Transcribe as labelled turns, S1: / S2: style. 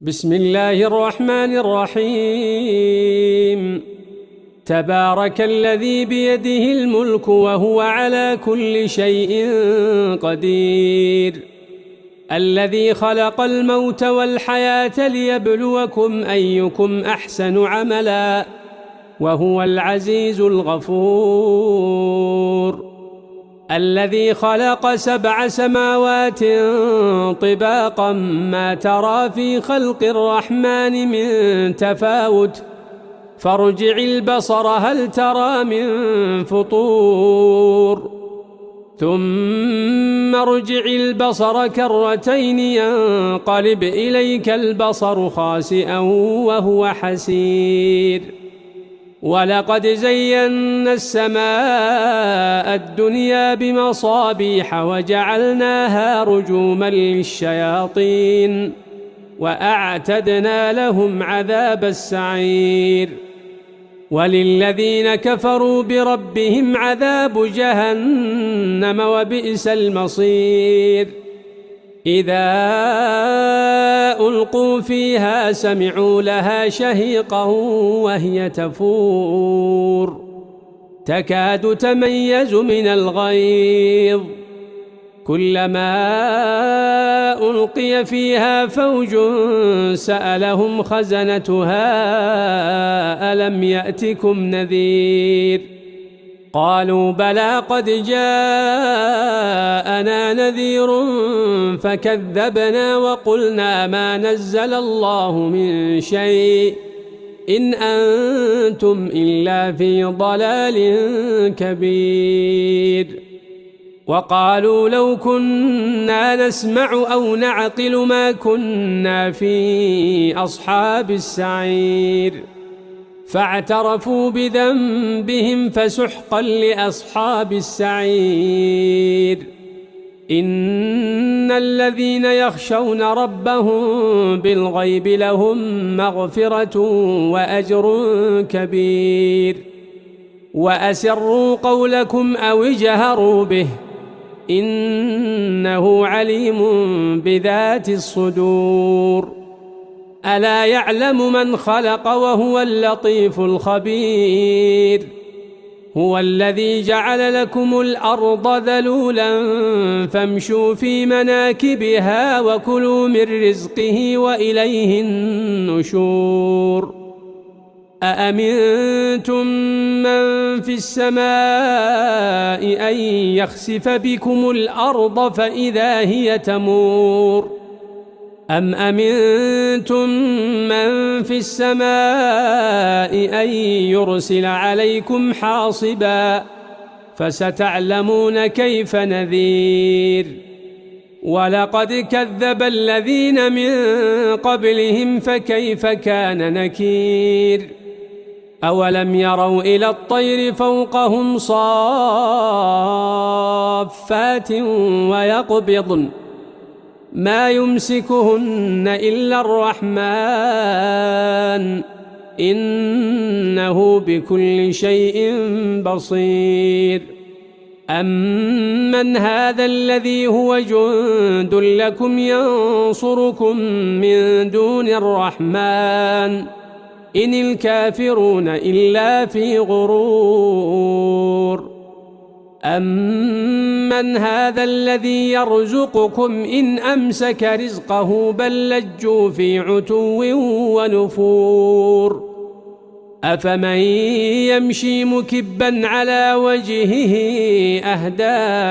S1: بسم الله الرحمن الرحيم. تبارك الذي بيده الملك وهو على كل شيء قدير، الذي خلق الموت والحياة ليبلوكم أيكم أحسن عملا وهو العزيز الغفور، الذي خلق 7 سماوات طباقا ما ترى في خلق الرحمن من تفاوت، فارجع البصر هل ترى من فطور، ثم ارجع البصر كرتين ينقلب إليك البصر خاسئا وهو حسير. ولقد زينا السماء الدنيا بمصابيح وجعلناها رجوما للشياطين وأعتدنا لهم عذاب السعير. وللذين كفروا بربهم عذاب جهنم وبئس المصير. إذا ألقوا فيها سمعوا لها شهيقا وهي تفور، تكاد تميز من الغيظ، كلما ألقي فيها فوج سألهم خزنتها ألم يأتكم نذير؟ قالوا بلى قد جاءنا نذير فكذبنا وقلنا ما نزل الله من شيء إن أنتم إلا في ضلال كبير. وقالوا لو كنا نسمع أو نعقل ما كنا في أصحاب السعير، فاعترفوا بذنبهم فسحقا لأصحاب السعير. إن الذين يخشون ربهم بالغيب لهم مغفرة وأجر كبير. وأسروا قولكم أو اجهروا به إنه عليم بذات الصدور. ألا يعلم من خلق وهو اللطيف الخبير. هو الذي جعل لكم الأرض ذلولا فامشوا في مناكبها وكلوا من رزقه وإليه النشور. أأمنتم من في السماء أن يخسف بكم الأرض فإذا هي تمور، أم أمنتم من في السماء أن يرسل عليكم حاصبا فستعلمون كيف نذير. ولقد كذب الذين من قبلهم فكيف كان نكير. أولم يروا إلى الطير فوقهم صافات ويقبضن ما يمسكهن إلا الرحمن إنه بكل شيء بصير. أمن هذا الذي هو جند لكم ينصركم من دون الرحمن إن الكافرون إلا في غرور. أمن هذا الذي يرزقكم إن أمسك رزقه بل لجوا في عتو ونفور. أفمن يمشي مكبا على وجهه أهدى